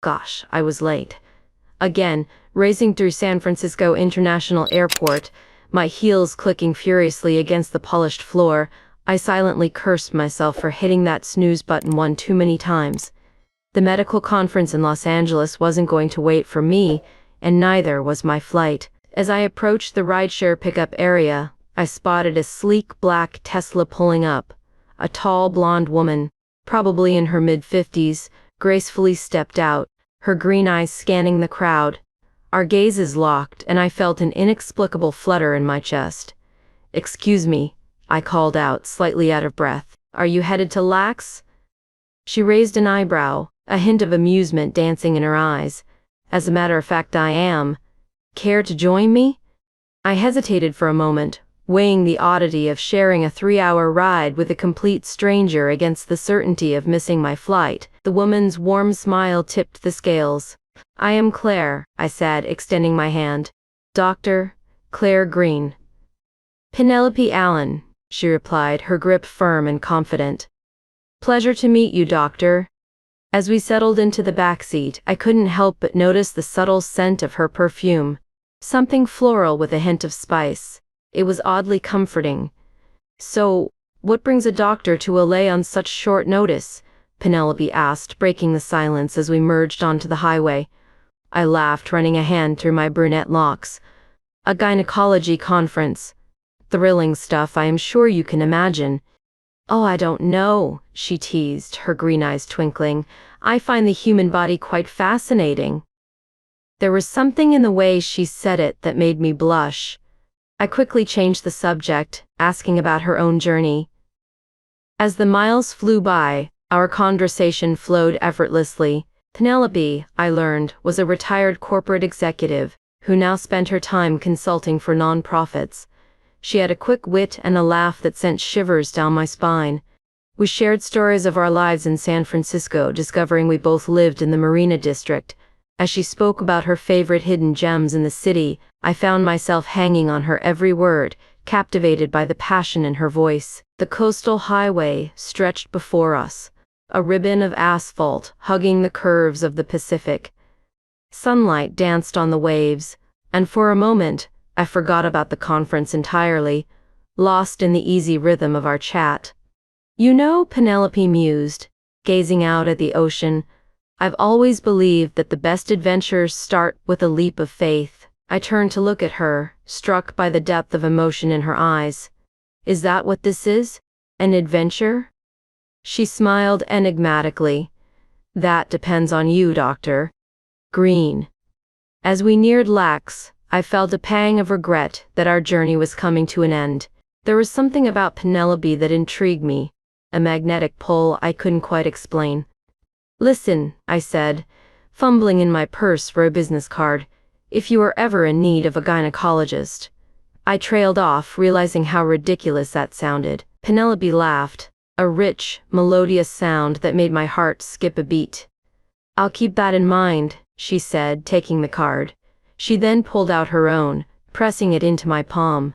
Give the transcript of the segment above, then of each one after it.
Gosh, I was late. Again, racing through San Francisco International Airport, my heels clicking furiously against the polished floor, I silently cursed myself for hitting that snooze button one too many times. The medical conference in Los Angeles wasn't going to wait for me, and neither was my flight. As I approached the rideshare pickup area, I spotted a sleek black Tesla pulling up. A tall blonde woman, probably in her mid-50s, gracefully stepped out, her green eyes scanning the crowd. Our gazes locked, and I felt an inexplicable flutter in my chest. "Excuse me," I called out, slightly out of breath. "Are you headed to Lax?" She raised an eyebrow, a hint of amusement dancing in her eyes. "As a matter of fact, I am. Care to join me?" I hesitated for a moment, weighing the oddity of sharing a 3-hour ride with a complete stranger against the certainty of missing my flight. The woman's warm smile tipped the scales. "I am Claire," I said, extending my hand. "Dr. Claire Green." "Penelope Allen," she replied, her grip firm and confident. "Pleasure to meet you, doctor." As we settled into the back seat, I couldn't help but notice the subtle scent of her perfume. Something floral with a hint of spice. It was oddly comforting. "So, what brings a doctor to LA on such short notice?" Penelope asked, breaking the silence as we merged onto the highway. I laughed, running a hand through my brunette locks. "A gynecology conference. Thrilling stuff, I am sure you can imagine." "Oh, I don't know," she teased, her green eyes twinkling. "I find the human body quite fascinating." There was something in the way she said it that made me blush. I quickly changed the subject, asking about her own journey. As the miles flew by, our conversation flowed effortlessly. Penelope, I learned, was a retired corporate executive who now spent her time consulting for nonprofits. She had a quick wit and a laugh that sent shivers down my spine. We shared stories of our lives in San Francisco, discovering we both lived in the Marina District. As she spoke about her favorite hidden gems in the city, I found myself hanging on her every word, captivated by the passion in her voice. The coastal highway stretched before us, a ribbon of asphalt hugging the curves of the Pacific. Sunlight danced on the waves, and for a moment, I forgot about the conference entirely, lost in the easy rhythm of our chat. "You know," Penelope mused, gazing out at the ocean, "I've always believed that the best adventures start with a leap of faith." I turned to look at her, struck by the depth of emotion in her eyes. "Is that what this is? An adventure?" She smiled enigmatically. "That depends on you, Dr. Green." As we neared Lax, I felt a pang of regret that our journey was coming to an end. There was something about Penelope that intrigued me, a magnetic pull I couldn't quite explain. "Listen," I said, fumbling in my purse for a business card, "if you are ever in need of a gynecologist." I trailed off, realizing how ridiculous that sounded. Penelope laughed, a rich, melodious sound that made my heart skip a beat. "I'll keep that in mind," she said, taking the card. She then pulled out her own, pressing it into my palm.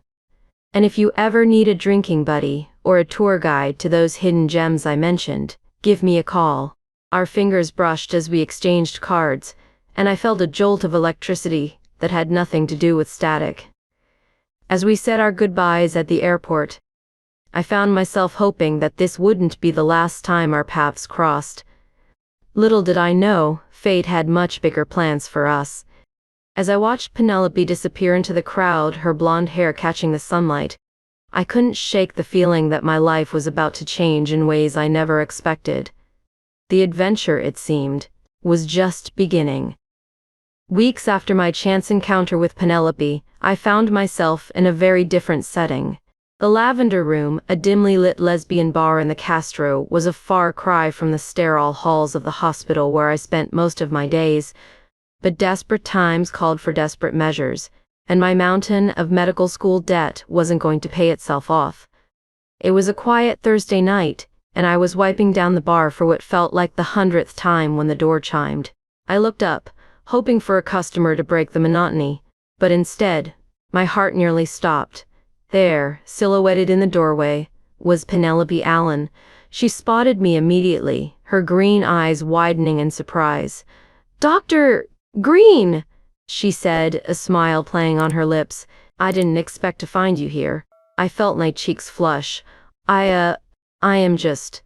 "And if you ever need a drinking buddy, or a tour guide to those hidden gems I mentioned, give me a call." Our fingers brushed as we exchanged cards, and I felt a jolt of electricity that had nothing to do with static. As we said our goodbyes at the airport, I found myself hoping that this wouldn't be the last time our paths crossed. Little did I know, fate had much bigger plans for us. As I watched Penelope disappear into the crowd, her blonde hair catching the sunlight, I couldn't shake the feeling that my life was about to change in ways I never expected. The adventure, it seemed, was just beginning. Weeks after my chance encounter with Penelope, I found myself in a very different setting. The Lavender Room, a dimly lit lesbian bar in the Castro, was a far cry from the sterile halls of the hospital where I spent most of my days. But desperate times called for desperate measures, and my mountain of medical school debt wasn't going to pay itself off. It was a quiet Thursday night, and I was wiping down the bar for what felt like the 100th time when the door chimed. I looked up, hoping for a customer to break the monotony, but instead, my heart nearly stopped. There, silhouetted in the doorway, was Penelope Allen. She spotted me immediately, her green eyes widening in surprise. Dr. Green, she said, a smile playing on her lips. I didn't expect to find you here. I felt my cheeks flush. I am just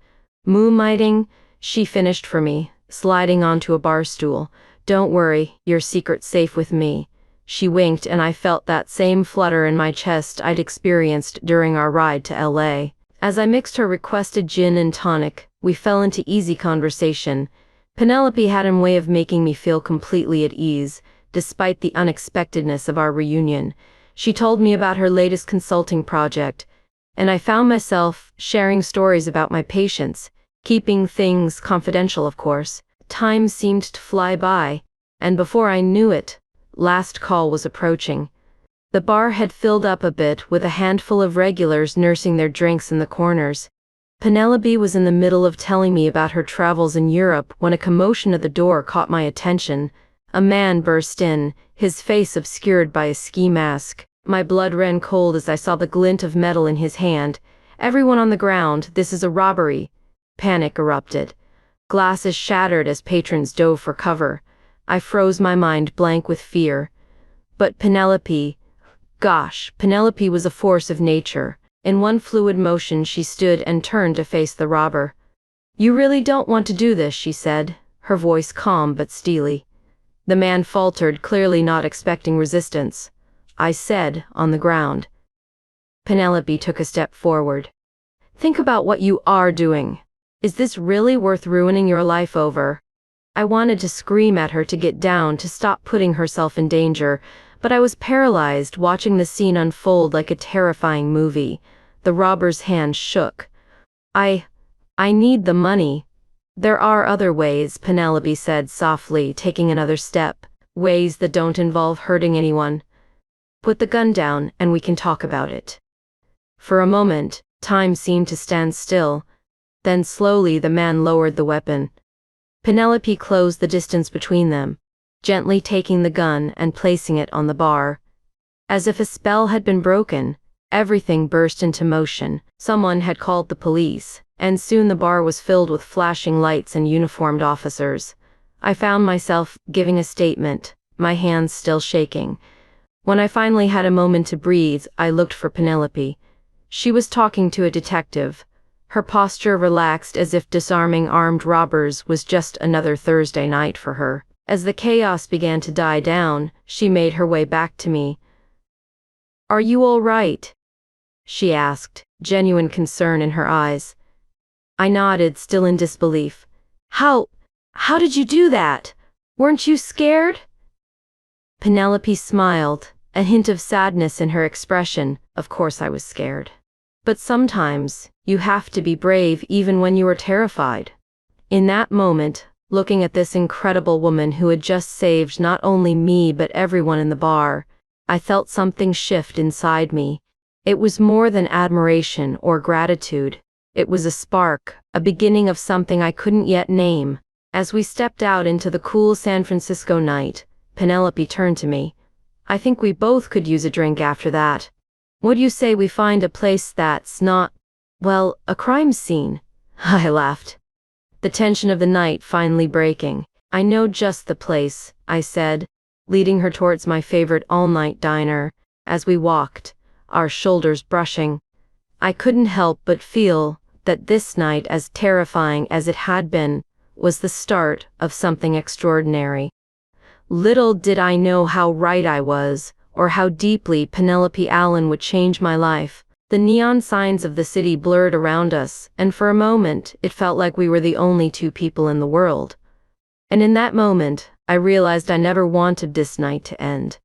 moonlighting, she finished for me, sliding onto a bar stool. Don't worry, your secret's safe with me. She winked and I felt that same flutter in my chest I'd experienced during our ride to LA. As I mixed her requested gin and tonic, we fell into easy conversation. Penelope had a way of making me feel completely at ease, despite the unexpectedness of our reunion. She told me about her latest consulting project, and I found myself sharing stories about my patients, keeping things confidential, of course. Time seemed to fly by, and before I knew it, last call was approaching. The bar had filled up a bit with a handful of regulars nursing their drinks in the corners. Penelope was in the middle of telling me about her travels in Europe when a commotion at the door caught my attention. A man burst in, his face obscured by a ski mask. My blood ran cold as I saw the glint of metal in his hand. Everyone on the ground, this is a robbery. Panic erupted. Glasses shattered as patrons dove for cover. I froze, my mind blank with fear. But Penelope, gosh, Penelope was a force of nature. In one fluid motion she stood and turned to face the robber. You really don't want to do this, she said, her voice calm but steely. The man faltered, clearly not expecting resistance. I said, on the ground. Penelope took a step forward. Think about what you are doing. Is this really worth ruining your life over? I wanted to scream at her to get down, to stop putting herself in danger, but I was paralyzed, watching the scene unfold like a terrifying movie. The robber's hand shook. I need the money. There are other ways, Penelope said softly, taking another step. Ways that don't involve hurting anyone. Put the gun down and we can talk about it. For a moment, time seemed to stand still. Then slowly the man lowered the weapon. Penelope closed the distance between them, gently taking the gun and placing it on the bar. As if a spell had been broken, everything burst into motion. Someone had called the police, and soon the bar was filled with flashing lights and uniformed officers. I found myself giving a statement, my hands still shaking. When I finally had a moment to breathe, I looked for Penelope. She was talking to a detective, her posture relaxed as if disarming armed robbers was just another Thursday night for her. As the chaos began to die down, she made her way back to me. Are you all right? She asked, genuine concern in her eyes. I nodded, still in disbelief. How did you do that? Weren't you scared? Penelope smiled, a hint of sadness in her expression. Of course I was scared. But sometimes, you have to be brave even when you are terrified. In that moment, looking at this incredible woman who had just saved not only me but everyone in the bar, I felt something shift inside me. It was more than admiration or gratitude. It was a spark, a beginning of something I couldn't yet name. As we stepped out into the cool San Francisco night, Penelope turned to me. I think we both could use a drink after that. What do you say we find a place that's not, well, a crime scene? I laughed. The tension of the night finally breaking. I know just the place, I said, leading her towards my favorite all-night diner. As we walked, our shoulders brushing, I couldn't help but feel that this night, as terrifying as it had been, was the start of something extraordinary. Little did I know how right I was, or how deeply Penelope Allen would change my life. The neon signs of the city blurred around us, and for a moment, it felt like we were the only two people in the world. And in that moment, I realized I never wanted this night to end.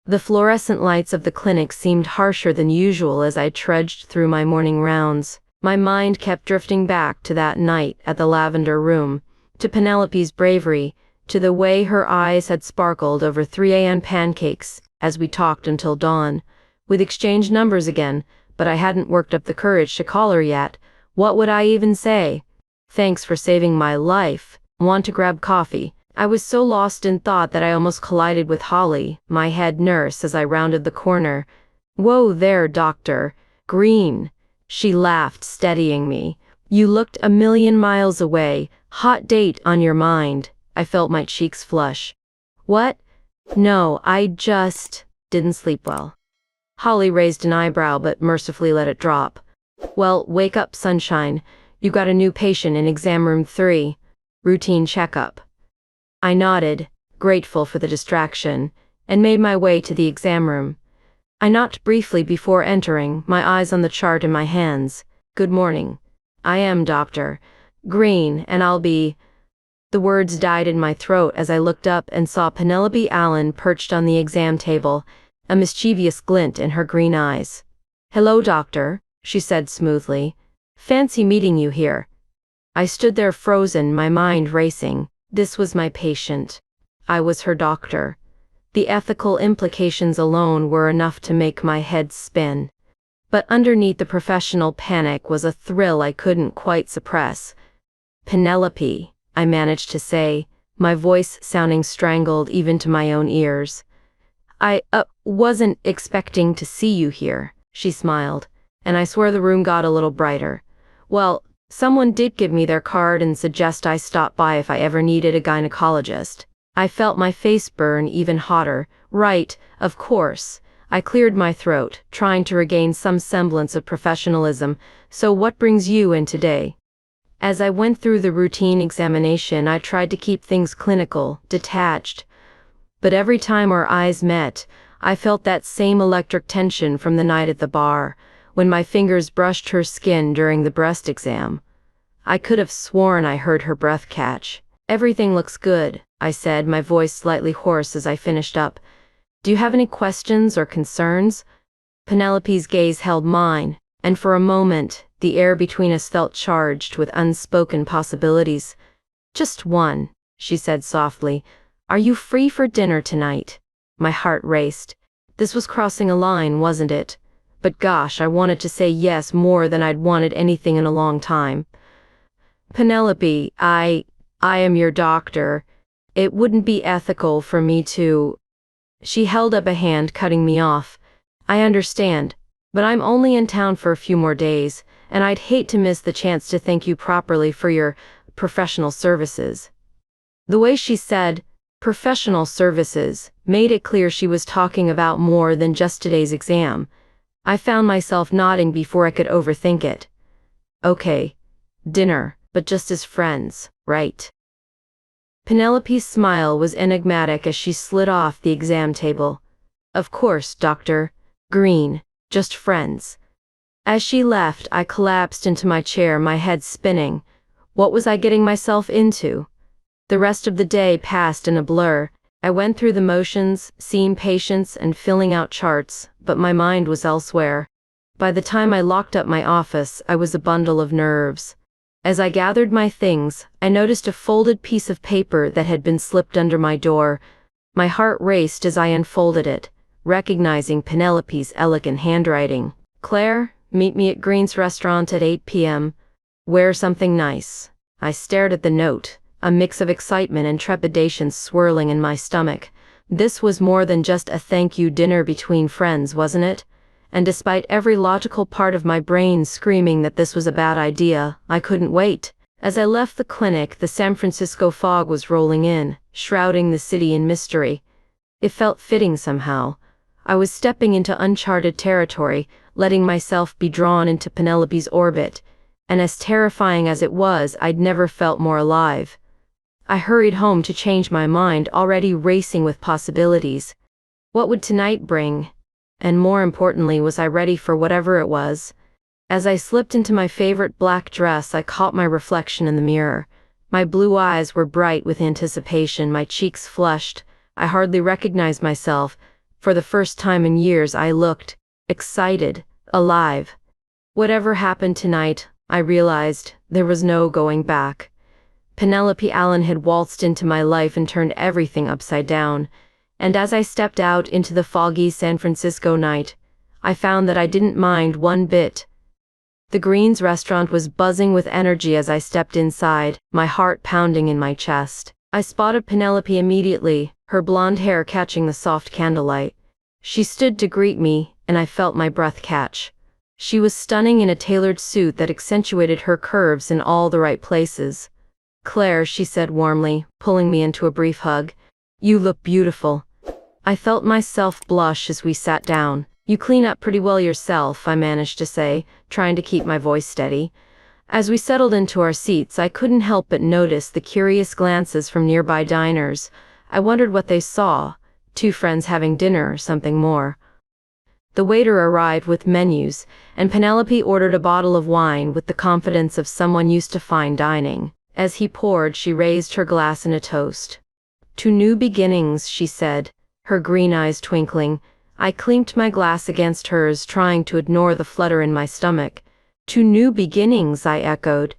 The fluorescent lights of the clinic seemed harsher than usual as I trudged through my morning rounds. My mind kept drifting back to that night at the Lavender Room, to Penelope's bravery, to the way her eyes had sparkled over 3 a.m. pancakes as we talked until dawn. We'd exchanged numbers again, but I hadn't worked up the courage to call her yet. What would I even say? Thanks for saving my life. Want to grab coffee? I was so lost in thought that I almost collided with Holly, my head nurse, as I rounded the corner. Whoa there, Dr. Green. She laughed, steadying me. You looked a million miles away. Hot date on your mind. I felt my cheeks flush. What? No, I just didn't sleep well. Holly raised an eyebrow but mercifully let it drop. Well, wake up, sunshine. You got a new patient in exam room 3. Routine checkup. I nodded, grateful for the distraction, and made my way to the exam room. I knocked briefly before entering, my eyes on the chart in my hands. Good morning. I am Dr. Green, and I'll be... The words died in my throat as I looked up and saw Penelope Allen perched on the exam table, a mischievous glint in her green eyes. Hello, doctor, she said smoothly. Fancy meeting you here. I stood there frozen, my mind racing. This was my patient. I was her doctor. The ethical implications alone were enough to make my head spin. But underneath the professional panic was a thrill I couldn't quite suppress. Penelope, I managed to say, my voice sounding strangled even to my own ears. I wasn't expecting to see you here, she smiled, and I swear the room got a little brighter. Well, someone did give me their card and suggest I stop by if I ever needed a gynecologist. I felt my face burn even hotter. Right, of course. I cleared my throat, trying to regain some semblance of professionalism. So what brings you in today? As I went through the routine examination, I tried to keep things clinical, detached. But every time our eyes met, I felt that same electric tension from the night at the bar, when my fingers brushed her skin during the breast exam. I could have sworn I heard her breath catch. Everything looks good, I said, my voice slightly hoarse as I finished up. Do you have any questions or concerns? Penelope's gaze held mine, and for a moment, the air between us felt charged with unspoken possibilities. Just one, she said softly. Are you free for dinner tonight? My heart raced. This was crossing a line, wasn't it? But gosh, I wanted to say yes more than I'd wanted anything in a long time. Penelope, I am your doctor. It wouldn't be ethical for me to... She held up a hand, cutting me off. I understand, but I'm only in town for a few more days, and I'd hate to miss the chance to thank you properly for your professional services. The way she said, professional services, made it clear she was talking about more than just today's exam. I found myself nodding before I could overthink it. Okay, dinner, but just as friends, right? Penelope's smile was enigmatic as she slid off the exam table. Of course, Dr. Green, just friends. As she left, I collapsed into my chair, my head spinning. What was I getting myself into? The rest of the day passed in a blur. I went through the motions, seeing patients and filling out charts, but my mind was elsewhere. By the time I locked up my office, I was a bundle of nerves. As I gathered my things, I noticed a folded piece of paper that had been slipped under my door. My heart raced as I unfolded it, recognizing Penelope's elegant handwriting. Claire, meet me at Green's restaurant at 8 p.m. Wear something nice. I stared at the note, a mix of excitement and trepidation swirling in my stomach. This was more than just a thank you dinner between friends, wasn't it? And despite every logical part of my brain screaming that this was a bad idea, I couldn't wait. As I left the clinic, the San Francisco fog was rolling in, shrouding the city in mystery. It felt fitting somehow. I was stepping into uncharted territory, letting myself be drawn into Penelope's orbit, and as terrifying as it was, I'd never felt more alive. I hurried home to change my mind, already racing with possibilities. What would tonight bring? And more importantly, was I ready for whatever it was? As I slipped into my favorite black dress, I caught my reflection in the mirror. My blue eyes were bright with anticipation, my cheeks flushed. I hardly recognized myself. For the first time in years, I looked excited, alive. Whatever happened tonight, I realized there was no going back. Penelope Allen had waltzed into my life and turned everything upside down. And as I stepped out into the foggy San Francisco night, I found that I didn't mind one bit. The Greens restaurant was buzzing with energy as I stepped inside, my heart pounding in my chest. I spotted Penelope immediately, her blonde hair catching the soft candlelight. She stood to greet me, and I felt my breath catch. She was stunning in a tailored suit that accentuated her curves in all the right places. Claire, she said warmly, pulling me into a brief hug. You look beautiful. I felt myself blush as we sat down. You clean up pretty well yourself, I managed to say, trying to keep my voice steady. As we settled into our seats, I couldn't help but notice the curious glances from nearby diners. I wondered what they saw. Two friends having dinner or something more. The waiter arrived with menus, and Penelope ordered a bottle of wine with the confidence of someone used to fine dining. As he poured, she raised her glass in a toast. To new beginnings, she said, her green eyes twinkling. I clinked my glass against hers, trying to ignore the flutter in my stomach. To new beginnings, I echoed.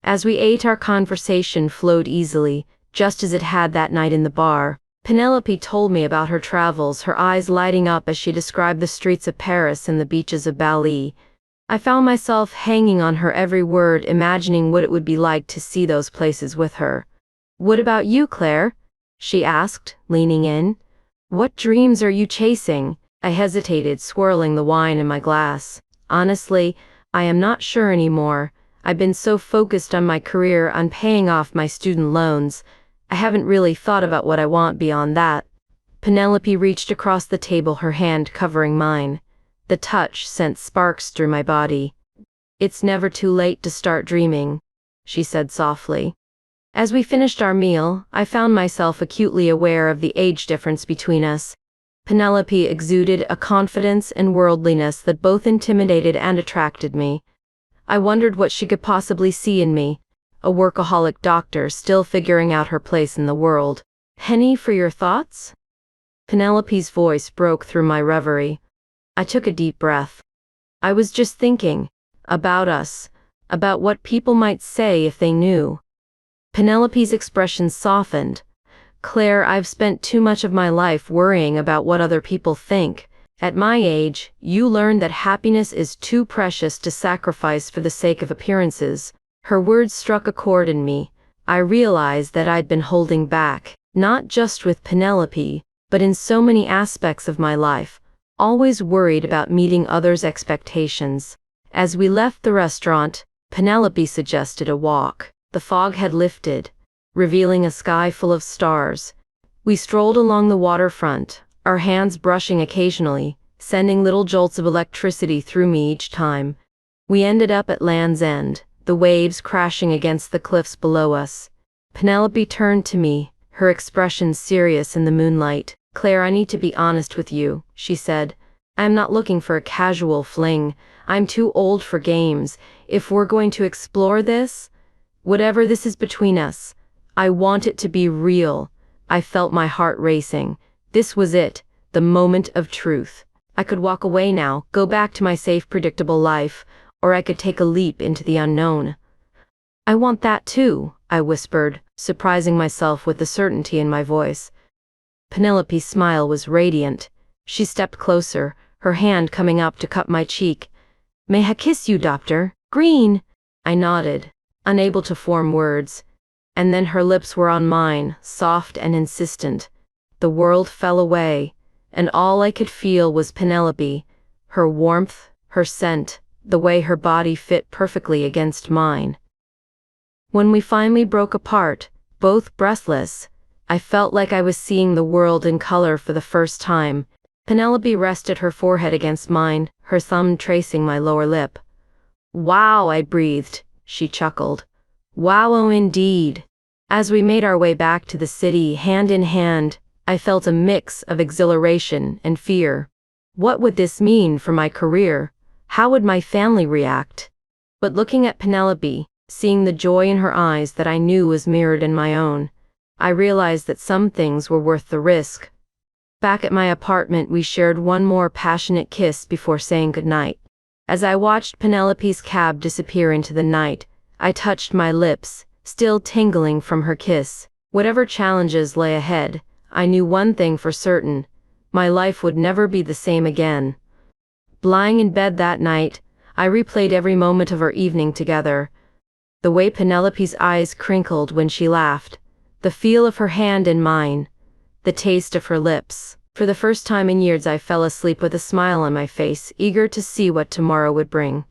As we ate, our conversation flowed easily, just as it had that night in the bar. Penelope told me about her travels, her eyes lighting up as she described the streets of Paris and the beaches of Bali. I found myself hanging on her every word, imagining what it would be like to see those places with her. What about you, Claire? She asked, leaning in. What dreams are you chasing? I hesitated, swirling the wine in my glass. Honestly, I am not sure anymore. I've been so focused on my career, on paying off my student loans. I haven't really thought about what I want beyond that. Penelope reached across the table, her hand covering mine. The touch sent sparks through my body. It's never too late to start dreaming, she said softly. As we finished our meal, I found myself acutely aware of the age difference between us. Penelope exuded a confidence and worldliness that both intimidated and attracted me. I wondered what she could possibly see in me, a workaholic doctor still figuring out her place in the world. Henny, for your thoughts? Penelope's voice broke through my reverie. I took a deep breath. I was just thinking about us, about what people might say if they knew. Penelope's expression softened. Claire, I've spent too much of my life worrying about what other people think. At my age, you learn that happiness is too precious to sacrifice for the sake of appearances. Her words struck a chord in me. I realized that I'd been holding back, not just with Penelope, but in so many aspects of my life, always worried about meeting others' expectations. As we left the restaurant, Penelope suggested a walk. The fog had lifted, revealing a sky full of stars. We strolled along the waterfront, our hands brushing occasionally, sending little jolts of electricity through me each time. We ended up at Land's End, the waves crashing against the cliffs below us. Penelope turned to me, her expression serious in the moonlight. Claire, I need to be honest with you, she said. I'm not looking for a casual fling. I'm too old for games. If we're going to explore this, whatever this is between us, I want it to be real. I felt my heart racing. This was it, the moment of truth. I could walk away now, go back to my safe, predictable life, or I could take a leap into the unknown. I want that too, I whispered, surprising myself with the certainty in my voice. Penelope's smile was radiant. She stepped closer, her hand coming up to cup my cheek. May I kiss you, Dr. Green? I nodded, unable to form words. And then her lips were on mine, soft and insistent. The world fell away, and all I could feel was Penelope, her warmth, her scent, the way her body fit perfectly against mine. When we finally broke apart, both breathless, I felt like I was seeing the world in color for the first time. Penelope rested her forehead against mine, her thumb tracing my lower lip. Wow, I breathed. She chuckled. Wow, oh indeed. As we made our way back to the city, hand in hand, I felt a mix of exhilaration and fear. What would this mean for my career? How would my family react? But looking at Penelope, seeing the joy in her eyes that I knew was mirrored in my own, I realized that some things were worth the risk. Back at my apartment, we shared one more passionate kiss before saying goodnight. As I watched Penelope's cab disappear into the night, I touched my lips, still tingling from her kiss. Whatever challenges lay ahead, I knew one thing for certain: my life would never be the same again. Lying in bed that night, I replayed every moment of our evening together. The way Penelope's eyes crinkled when she laughed, the feel of her hand in mine, the taste of her lips. For the first time in years, I fell asleep with a smile on my face, eager to see what tomorrow would bring.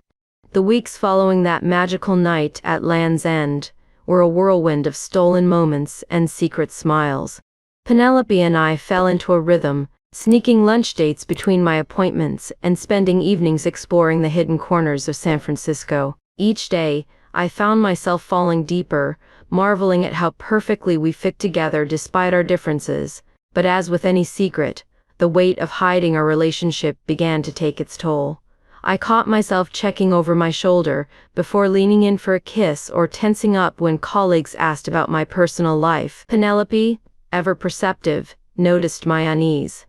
The weeks following that magical night at Land's End were a whirlwind of stolen moments and secret smiles. Penelope and I fell into a rhythm, sneaking lunch dates between my appointments and spending evenings exploring the hidden corners of San Francisco. Each day, I found myself falling deeper, marveling at how perfectly we fit together despite our differences. But as with any secret, the weight of hiding our relationship began to take its toll. I caught myself checking over my shoulder before leaning in for a kiss or tensing up when colleagues asked about my personal life. Penelope, ever perceptive, noticed my unease.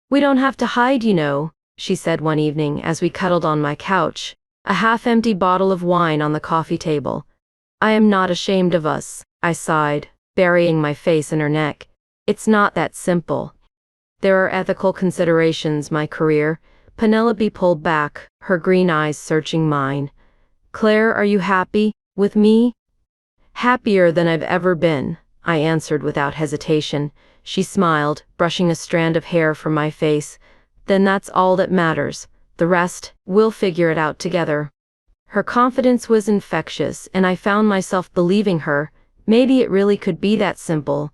"We don't have to hide, you know," she said one evening as we cuddled on my couch, a half-empty bottle of wine on the coffee table. "I am not ashamed of us," I sighed, burying my face in her neck. "It's not that simple. There are ethical considerations, my career." Penelope pulled back, her green eyes searching mine. "Claire, are you happy with me?" "Happier than I've ever been," I answered without hesitation. She smiled, brushing a strand of hair from my face. "Then that's all that matters. The rest, we'll figure it out together." Her confidence was infectious, and I found myself believing her. Maybe it really could be that simple.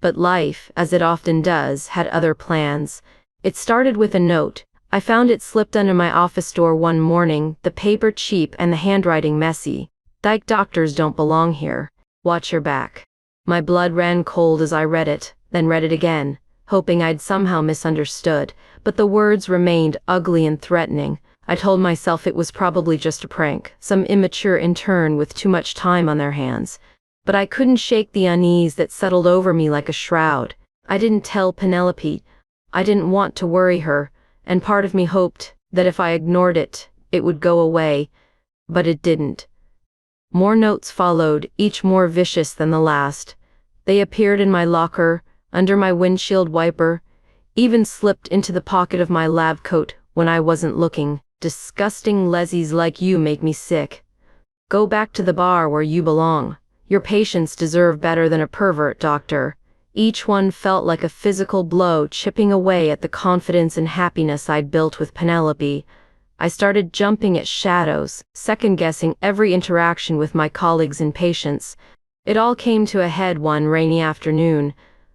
But life, as it often does, had other plans. It started with a note. I found it slipped under my office door one morning, the paper cheap and the handwriting messy. "Dyke doctors don't belong here. Watch your back." My blood ran cold as I read it, then read it again, hoping I'd somehow misunderstood, but the words remained ugly and threatening. I told myself it was probably just a prank, some immature intern with too much time on their hands. But I couldn't shake the unease that settled over me like a shroud. I didn't tell Penelope. I didn't want to worry her, and part of me hoped that if I ignored it, it would go away. But it didn't. More notes followed, each more vicious than the last. They appeared in my locker, under my windshield wiper, even slipped into the pocket of my lab coat when I wasn't looking. "Disgusting lesies like you make me sick. Go back to the bar where you belong. Your patients deserve better than a pervert, doctor." Each one felt like a physical blow chipping away at the confidence and happiness I'd built with Penelope. I started jumping at shadows, second-guessing every interaction with my colleagues and patients. It all came to a head one rainy afternoon.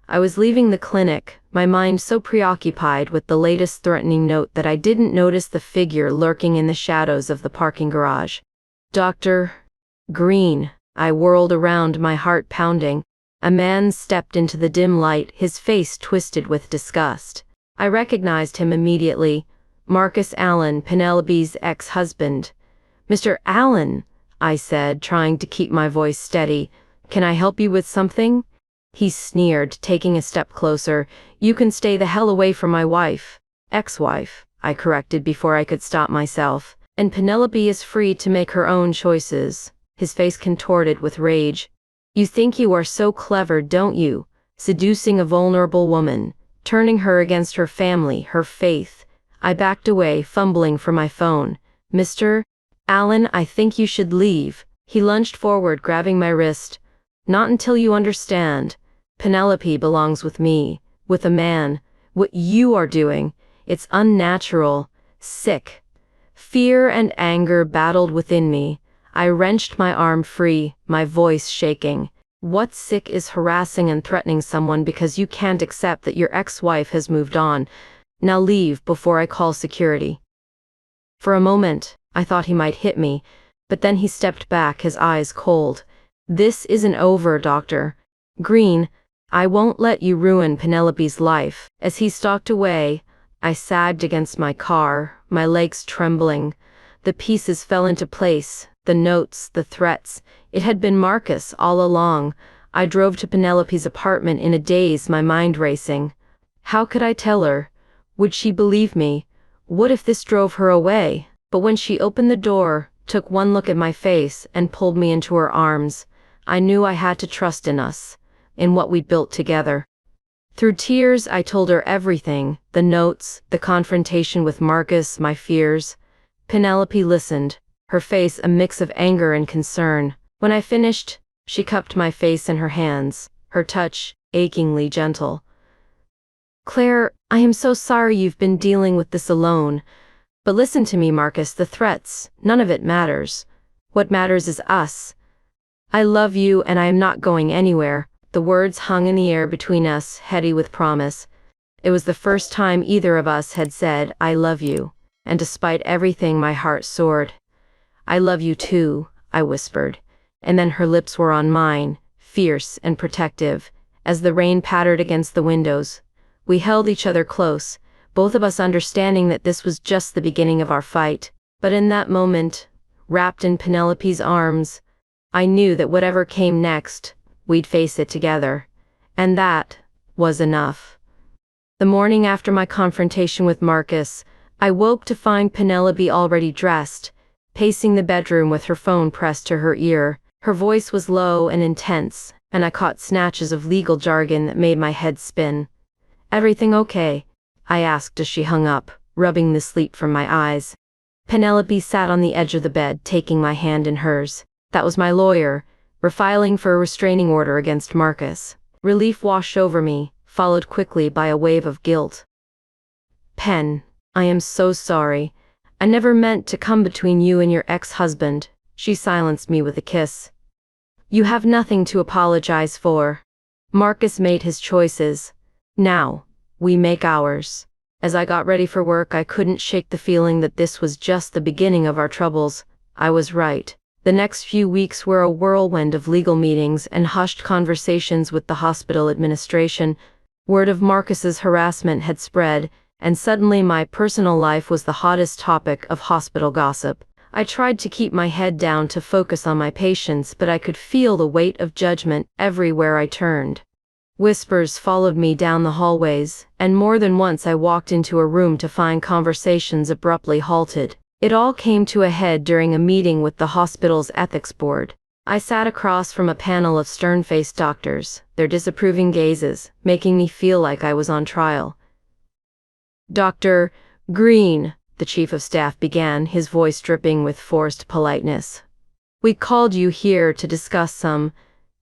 I was leaving the clinic, my mind so preoccupied with the latest threatening note that I didn't notice the figure lurking in the shadows of the parking garage. "Dr. Green." I whirled around, my heart pounding. A man stepped into the dim light, his face twisted with disgust. I recognized him immediately. Marcus Allen, Penelope's ex-husband. "Mr. Allen," I said, trying to keep my voice steady. "Can I help you with something?" He sneered, taking a step closer. "You can stay the hell away from my wife." "Ex-wife," I corrected before I could stop myself. "And Penelope is free to make her own choices." His face contorted with rage. "You think you are so clever, don't you? Seducing a vulnerable woman, turning her against her family, her faith." I backed away, fumbling for my phone. "Mr. Allen, I think you should leave." He lunged forward, grabbing my wrist. "Not until you understand. Penelope belongs with me, with a man. What you are doing, it's unnatural, sick." Fear and anger battled within me. I wrenched my arm free, my voice shaking. "What's sick is harassing and threatening someone because you can't accept that your ex-wife has moved on. Now leave before I call security." For a moment, I thought he might hit me, but then he stepped back, his eyes cold. "This isn't over, Dr. Green. I won't let you ruin Penelope's life." As he stalked away, I sagged against my car, my legs trembling. The pieces fell into place, the notes, the threats. It had been Marcus all along. I drove to Penelope's apartment in a daze, my mind racing. How could I tell her? Would she believe me? What if this drove her away? But when she opened the door, took one look at my face, and pulled me into her arms, I knew I had to trust in us, in what we'd built together. Through tears, I told her everything, the notes, the confrontation with Marcus, my fears. Penelope listened, her face a mix of anger and concern. When I finished, she cupped my face in her hands, her touch achingly gentle. "Claire, I am so sorry you've been dealing with this alone. But listen to me, Marcus, the threats, none of it matters. What matters is us. I love you and I am not going anywhere." The words hung in the air between us, heady with promise. It was the first time either of us had said, "I love you," and despite everything my heart soared. "I love you too," I whispered, and then her lips were on mine, fierce and protective, as the rain pattered against the windows. We held each other close, both of us understanding that this was just the beginning of our fight. But in that moment, wrapped in Penelope's arms, I knew that whatever came next, we'd face it together. And that was enough. The morning after my confrontation with Marcus, I woke to find Penelope already dressed, pacing the bedroom with her phone pressed to her ear. Her voice was low and intense, and I caught snatches of legal jargon that made my head spin. "Everything okay?" I asked as she hung up, rubbing the sleep from my eyes. Penelope sat on the edge of the bed, taking my hand in hers. That was my lawyer, refiling for a restraining order against Marcus. Relief washed over me, followed quickly by a wave of guilt. "Pen, I am so sorry. I never meant to come between you and your ex-husband." She silenced me with a kiss. "You have nothing to apologize for. Marcus made his choices. Now, we make ours." As I got ready for work, I couldn't shake the feeling that this was just the beginning of our troubles. I was right. The next few weeks were a whirlwind of legal meetings and hushed conversations with the hospital administration. Word of Marcus's harassment had spread, and suddenly my personal life was the hottest topic of hospital gossip. I tried to keep my head down to focus on my patients, but I could feel the weight of judgment everywhere I turned. Whispers followed me down the hallways, and more than once I walked into a room to find conversations abruptly halted. It all came to a head during a meeting with the hospital's ethics board. I sat across from a panel of stern-faced doctors, their disapproving gazes making me feel like I was on trial. "Dr. Green," the chief of staff began, his voice dripping with forced politeness. "We called you here to discuss some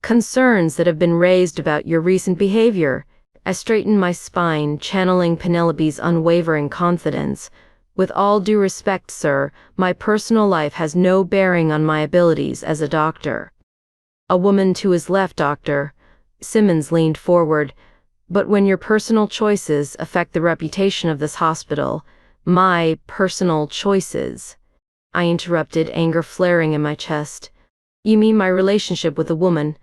concerns that have been raised about your recent behavior." I straightened my spine, channeling Penelope's unwavering confidence. "With all due respect, sir, my personal life has no bearing on my abilities as a doctor." A woman to his left, Dr. Simmons, leaned forward. "But when your personal choices affect the reputation of this hospital—" "My personal choices," I interrupted, anger flaring in my chest. "You mean my relationship with a woman?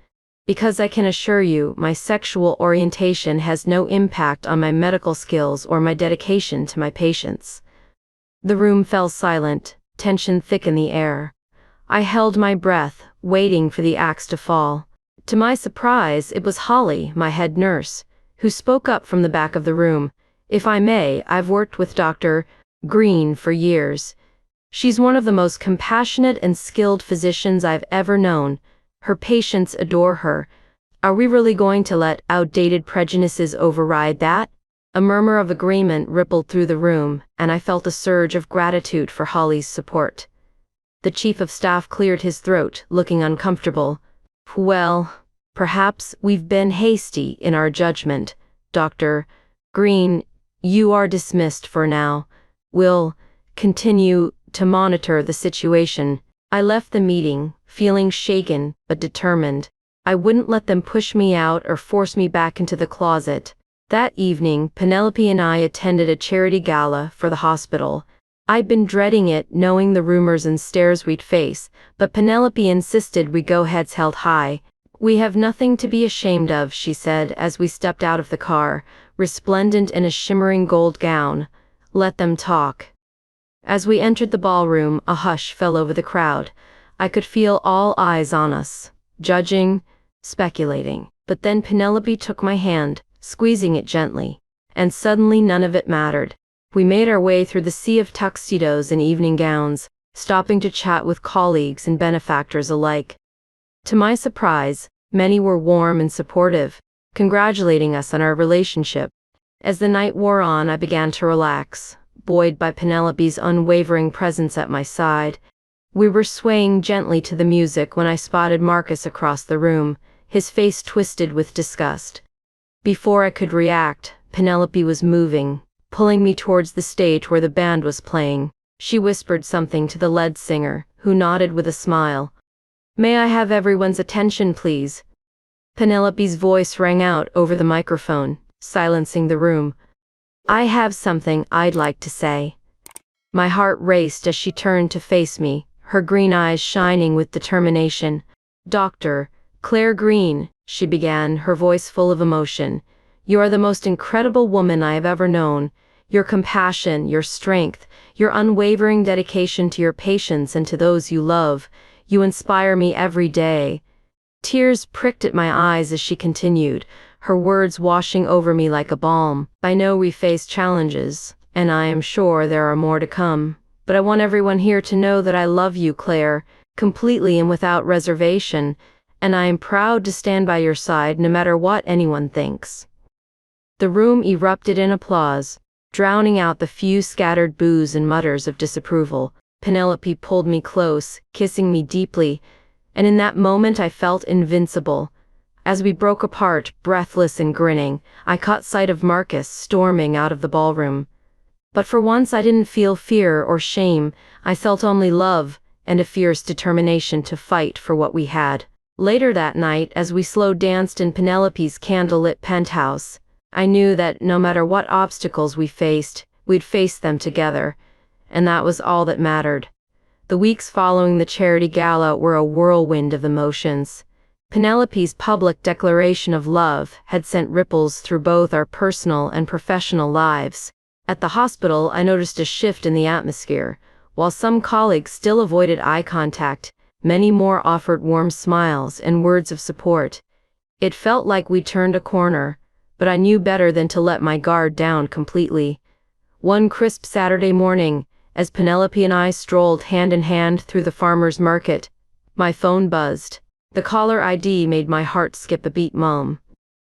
Because I can assure you, my sexual orientation has no impact on my medical skills or my dedication to my patients." The room fell silent, tension thick in the air. I held my breath, waiting for the axe to fall. To my surprise, it was Holly, my head nurse, who spoke up from the back of the room. "If I may, I've worked with Dr. Green for years. She's one of the most compassionate and skilled physicians I've ever known. Her patients adore her. Are we really going to let outdated prejudices override that?" A murmur of agreement rippled through the room, and I felt a surge of gratitude for Holly's support. The chief of staff cleared his throat, looking uncomfortable. "Well, perhaps we've been hasty in our judgment, Dr. Green. You are dismissed for now. We'll continue to monitor the situation." I left the meeting, feeling shaken but determined. I wouldn't let them push me out or force me back into the closet. That evening, Penelope and I attended a charity gala for the hospital. I'd been dreading it, knowing the rumors and stares we'd face, but Penelope insisted we go heads held high. "We have nothing to be ashamed of," she said as we stepped out of the car, resplendent in a shimmering gold gown. "Let them talk." As we entered the ballroom, a hush fell over the crowd. I could feel all eyes on us, judging, speculating. But then Penelope took my hand, squeezing it gently, and suddenly none of it mattered. We made our way through the sea of tuxedos and evening gowns, stopping to chat with colleagues and benefactors alike. To my surprise, many were warm and supportive, congratulating us on our relationship. As the night wore on, I began to relax, buoyed by Penelope's unwavering presence at my side. We were swaying gently to the music when I spotted Marcus across the room, his face twisted with disgust. Before I could react, Penelope was moving, pulling me towards the stage where the band was playing. She whispered something to the lead singer, who nodded with a smile. May I have everyone's attention, please? Penelope's voice rang out over the microphone, silencing the room. I have something I'd like to say. My heart raced as she turned to face me, her green eyes shining with determination. Dr. Claire Green, she began, her voice full of emotion. You are the most incredible woman I have ever known. Your compassion, your strength, your unwavering dedication to your patients and to those you love. You inspire me every day. Tears pricked at my eyes as she continued, her words washing over me like a balm. I know we face challenges, and I am sure there are more to come. But I want everyone here to know that I love you, Claire, completely and without reservation, and I am proud to stand by your side no matter what anyone thinks. The room erupted in applause, drowning out the few scattered boos and mutters of disapproval. Penelope pulled me close, kissing me deeply, and in that moment I felt invincible. As we broke apart, breathless and grinning, I caught sight of Marcus storming out of the ballroom. But for once I didn't feel fear or shame, I felt only love, and a fierce determination to fight for what we had. Later that night, as we slow danced in Penelope's candlelit penthouse, I knew that no matter what obstacles we faced, we'd face them together, and that was all that mattered. The weeks following the charity gala were a whirlwind of emotions. Penelope's public declaration of love had sent ripples through both our personal and professional lives. At the hospital, I noticed a shift in the atmosphere. While some colleagues still avoided eye contact, many more offered warm smiles and words of support. It felt like we turned a corner, but I knew better than to let my guard down completely. One crisp Saturday morning, as Penelope and I strolled hand in hand through the farmer's market, my phone buzzed. The caller ID made my heart skip a beat. Mom.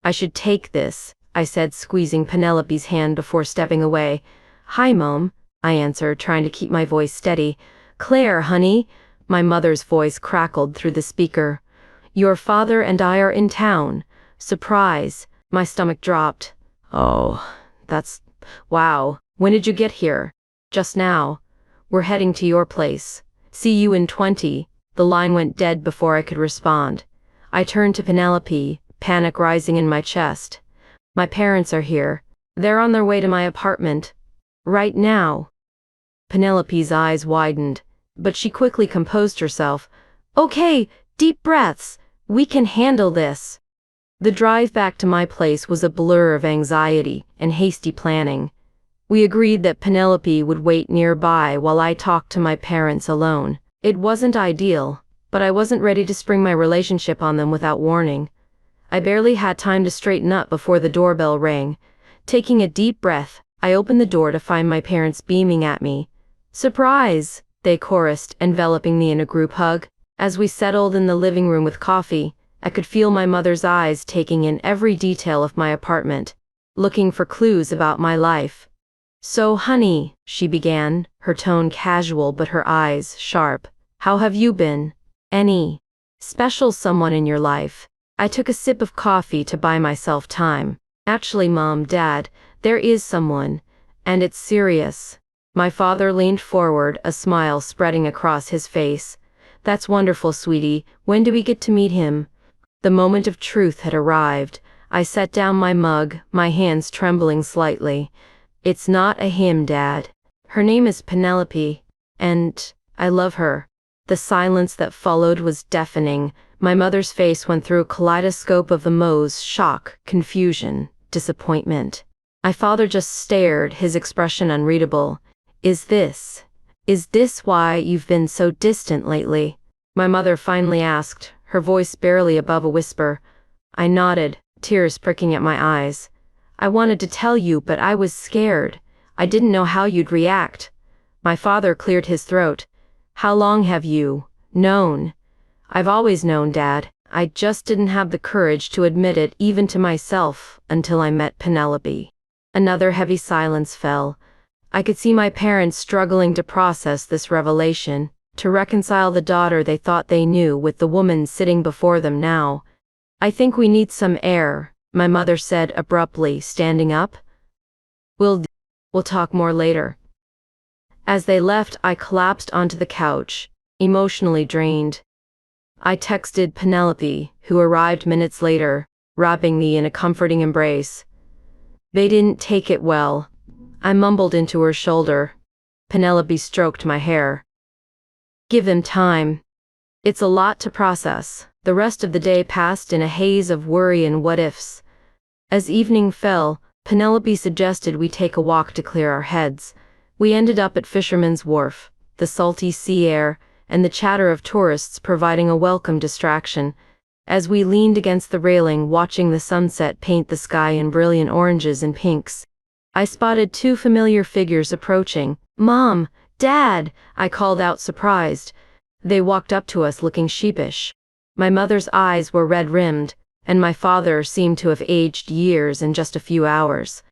I should take this, I said, squeezing Penelope's hand before stepping away. Hi, Mom, I answered, trying to keep my voice steady. Claire, honey, my mother's voice crackled through the speaker. Your father and I are in town. Surprise. My stomach dropped. Oh, wow. When did you get here? Just now. We're heading to your place. See you in 20. The line went dead before I could respond. I turned to Penelope, panic rising in my chest. My parents are here. They're on their way to my apartment. Right now. Penelope's eyes widened, but she quickly composed herself. Okay, deep breaths. We can handle this. The drive back to my place was a blur of anxiety and hasty planning. We agreed that Penelope would wait nearby while I talked to my parents alone. It wasn't ideal, but I wasn't ready to spring my relationship on them without warning. I barely had time to straighten up before the doorbell rang. Taking a deep breath, I opened the door to find my parents beaming at me. Surprise! They chorused, enveloping me in a group hug. As we settled in the living room with coffee, I could feel my mother's eyes taking in every detail of my apartment, looking for clues about my life. So, honey, she began, her tone casual but her eyes sharp. How have you been? Any special someone in your life? I took a sip of coffee to buy myself time. Actually, Mom, Dad, there is someone, and it's serious. My father leaned forward, a smile spreading across his face. That's wonderful, sweetie. When do we get to meet him? The moment of truth had arrived. I set down my mug, my hands trembling slightly. It's not a him, Dad. Her name is Penelope, and I love her. The silence that followed was deafening. My mother's face went through a kaleidoscope of emotions: shock, confusion, disappointment. My father just stared, his expression unreadable. Is this why you've been so distant lately? My mother finally asked, her voice barely above a whisper. I nodded, tears pricking at my eyes. I wanted to tell you, but I was scared. I didn't know how you'd react. My father cleared his throat. How long have you known? I've always known, Dad. I just didn't have the courage to admit it even to myself until I met Penelope. Another heavy silence fell. I could see my parents struggling to process this revelation, to reconcile the daughter they thought they knew with the woman sitting before them now. I think we need some air, my mother said abruptly, standing up. We'll talk more later. As they left, I collapsed onto the couch, emotionally drained. I texted Penelope, who arrived minutes later, wrapping me in a comforting embrace. They didn't take it well. I mumbled into her shoulder. Penelope stroked my hair. Give them time. It's a lot to process. The rest of the day passed in a haze of worry and what-ifs. As evening fell, Penelope suggested we take a walk to clear our heads. We ended up at Fisherman's Wharf, the salty sea air, and the chatter of tourists providing a welcome distraction. As we leaned against the railing watching the sunset paint the sky in brilliant oranges and pinks, I spotted two familiar figures approaching. "Mom! Dad!" I called out surprised. They walked up to us looking sheepish. My mother's eyes were red-rimmed, and my father seemed to have aged years in just a few hours.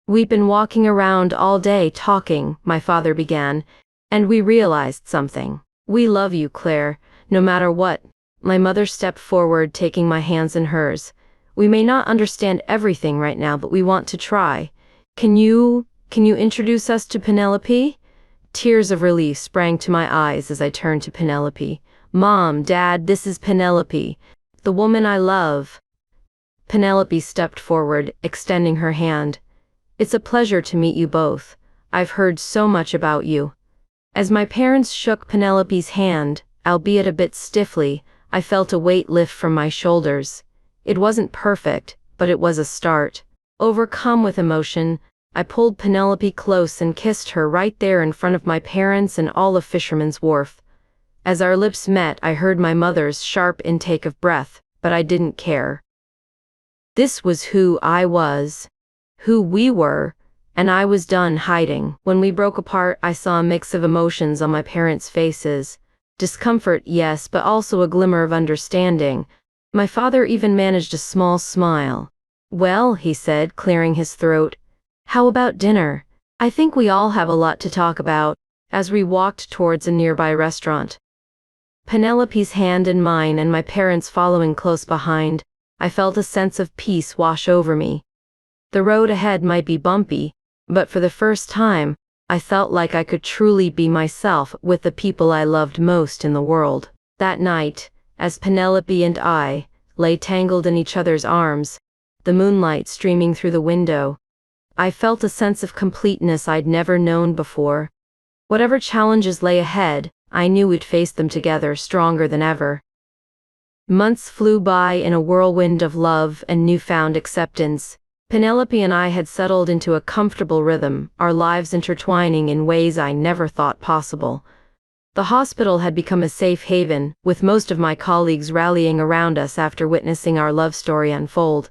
"We've been walking around all day talking," my father began, "and we realized something. We love you, Claire, no matter what." My mother stepped forward, taking my hands in hers. "We may not understand everything right now, but we want to try. Can you introduce us to Penelope?" Tears of relief sprang to my eyes as I turned to Penelope. "Mom, Dad, this is Penelope, the woman I love." Penelope stepped forward, extending her hand. "It's a pleasure to meet you both. I've heard so much about you." As my parents shook Penelope's hand, albeit a bit stiffly, I felt a weight lift from my shoulders. It wasn't perfect, but it was a start. Overcome with emotion, I pulled Penelope close and kissed her right there in front of my parents and all of Fisherman's Wharf. As our lips met, I heard my mother's sharp intake of breath, but I didn't care. This was who I was, who we were, and I was done hiding. When we broke apart, I saw a mix of emotions on my parents' faces. Discomfort, yes, but also a glimmer of understanding. My father even managed a small smile. "Well," he said, clearing his throat, "how about dinner? I think we all have a lot to talk about," as we walked towards a nearby restaurant. Penelope's hand in mine and my parents following close behind, I felt a sense of peace wash over me. The road ahead might be bumpy, but for the first time, I felt like I could truly be myself with the people I loved most in the world. That night, as Penelope and I lay tangled in each other's arms, the moonlight streaming through the window, I felt a sense of completeness I'd never known before. Whatever challenges lay ahead, I knew we'd face them together, stronger than ever. Months flew by in a whirlwind of love and newfound acceptance. Penelope and I had settled into a comfortable rhythm, our lives intertwining in ways I never thought possible. The hospital had become a safe haven, with most of my colleagues rallying around us after witnessing our love story unfold.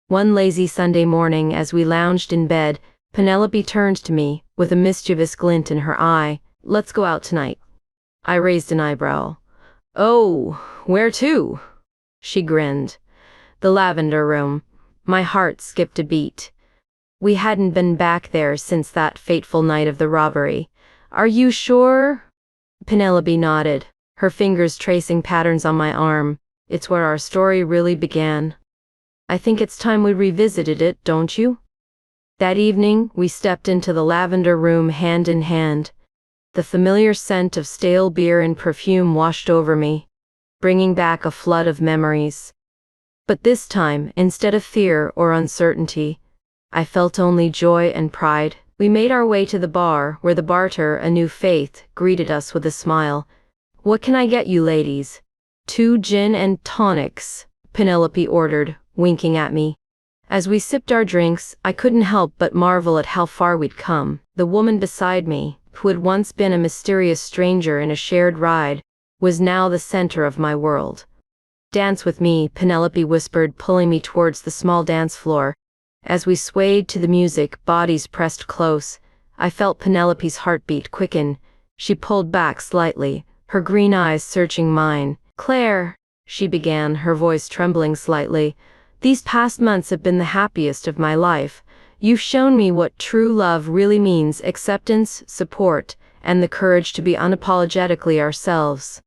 One lazy Sunday morning, as we lounged in bed, Penelope turned to me, with a mischievous glint in her eye. "Let's go out tonight." I raised an eyebrow. "Oh, where to?" She grinned. "The lavender room." My heart skipped a beat. We hadn't been back there since that fateful night of the robbery. "Are you sure?" Penelope nodded, her fingers tracing patterns on my arm. "It's where our story really began. I think it's time we revisited it, don't you?" That evening, we stepped into the lavender room hand in hand. The familiar scent of stale beer and perfume washed over me, bringing back a flood of memories. But this time, instead of fear or uncertainty, I felt only joy and pride. We made our way to the bar, where the barter, a new faith, greeted us with a smile. "What can I get you ladies?" "2 gin and tonics," Penelope ordered, winking at me. As we sipped our drinks, I couldn't help but marvel at how far we'd come. The woman beside me, who had once been a mysterious stranger in a shared ride, was now the center of my world. "Dance with me," Penelope whispered, pulling me towards the small dance floor. As we swayed to the music, bodies pressed close, I felt Penelope's heartbeat quicken. She pulled back slightly, her green eyes searching mine. "Claire," she began, her voice trembling slightly, "these past months have been the happiest of my life. You've shown me what true love really means: acceptance, support, and the courage to be unapologetically ourselves."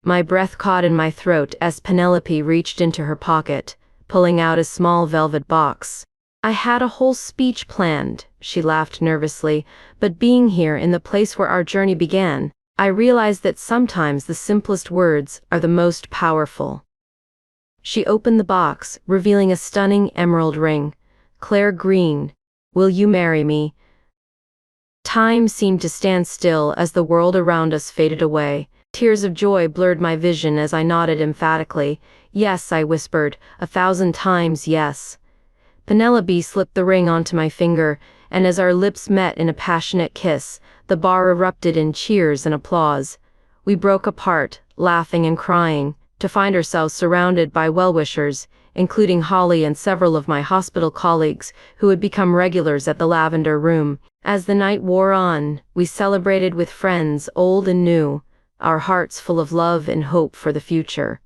My breath caught in my throat as Penelope reached into her pocket, pulling out a small velvet box. "I had a whole speech planned," she laughed nervously, "but being here in the place where our journey began, I realized that sometimes the simplest words are the most powerful. She opened the box, revealing a stunning emerald ring. Claire Green, will you marry me? Time seemed to stand still as the world around us faded away. Tears of joy blurred my vision as I nodded emphatically. Yes, I whispered, 1,000 times yes. Penelope slipped the ring onto my finger, and as our lips met in a passionate kiss, the bar erupted in cheers and applause. We broke apart, laughing and crying, to find ourselves surrounded by well-wishers, including Holly and several of my hospital colleagues who had become regulars at the Lavender Room. As the night wore on, we celebrated with friends old and new, our hearts full of love and hope for the future.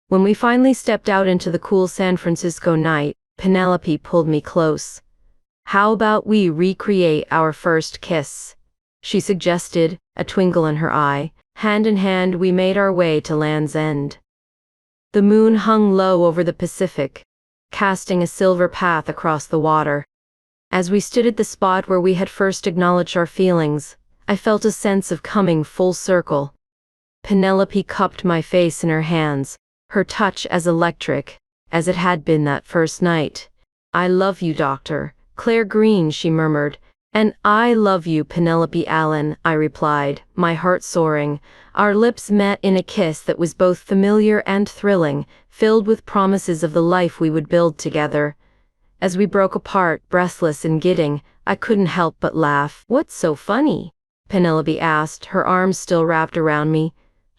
When we finally stepped out into the cool San Francisco night, Penelope pulled me close. How about we recreate our first kiss? She suggested, a twinkle in her eye. Hand in hand we made our way to Land's End. The moon hung low over the Pacific, casting a silver path across the water. As we stood at the spot where we had first acknowledged our feelings, I felt a sense of coming full circle. Penelope cupped my face in her hands, her touch as electric as it had been that first night. I love you, Dr. Claire Green, she murmured. And I love you, Penelope Allen, I replied, my heart soaring. Our lips met in a kiss that was both familiar and thrilling, filled with promises of the life we would build together. As we broke apart, breathless and gidding, I couldn't help but laugh. What's so funny? Penelope asked, her arms still wrapped around me.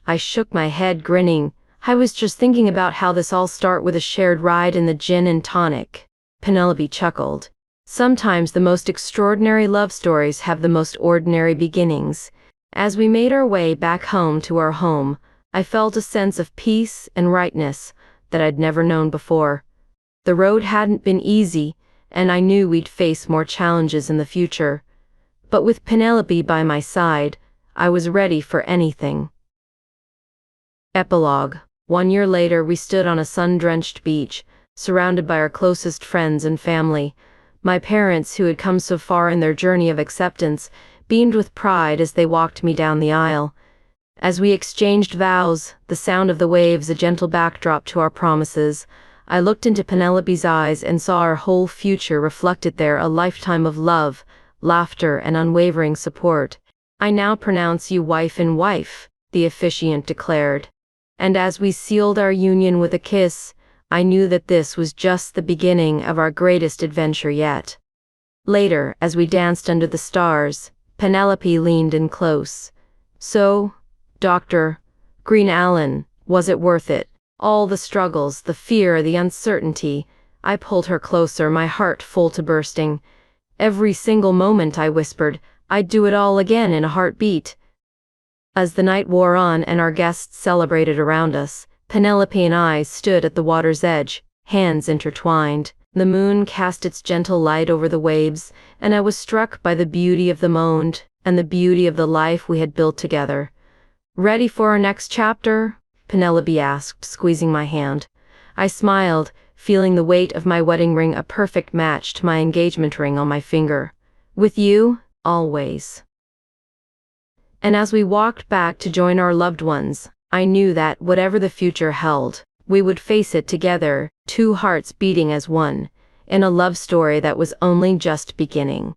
I shook my head, grinning. I was just thinking about how this all started with a shared ride in the gin and tonic. Penelope chuckled. Sometimes the most extraordinary love stories have the most ordinary beginnings. As we made our way back home to our home, I felt a sense of peace and rightness that I'd never known before. The road hadn't been easy, and I knew we'd face more challenges in the future. But with Penelope by my side, I was ready for anything. Epilogue. 1 year later, we stood on a sun-drenched beach, surrounded by our closest friends and family. My parents, who had come so far in their journey of acceptance, beamed with pride as they walked me down the aisle. As we exchanged vows, the sound of the waves a gentle backdrop to our promises, I looked into Penelope's eyes and saw our whole future reflected there, a lifetime of love, laughter, and unwavering support. I now pronounce you wife and wife, the officiant declared. And as we sealed our union with a kiss, I knew that this was just the beginning of our greatest adventure yet. Later, as we danced under the stars, Penelope leaned in close. So, Dr. Green Allen, was it worth it? All the struggles, the fear, the uncertainty. I pulled her closer, my heart full to bursting. Every single moment, I whispered, I'd do it all again in a heartbeat. As the night wore on and our guests celebrated around us, Penelope and I stood at the water's edge, hands intertwined. The moon cast its gentle light over the waves, and I was struck by the beauty of the moment and the beauty of the life we had built together. Ready for our next chapter? Penelope asked, squeezing my hand. I smiled, feeling the weight of my wedding ring a perfect match to my engagement ring on my finger. With you, always. And as we walked back to join our loved ones, I knew that, whatever the future held, we would face it together, two hearts beating as one, in a love story that was only just beginning.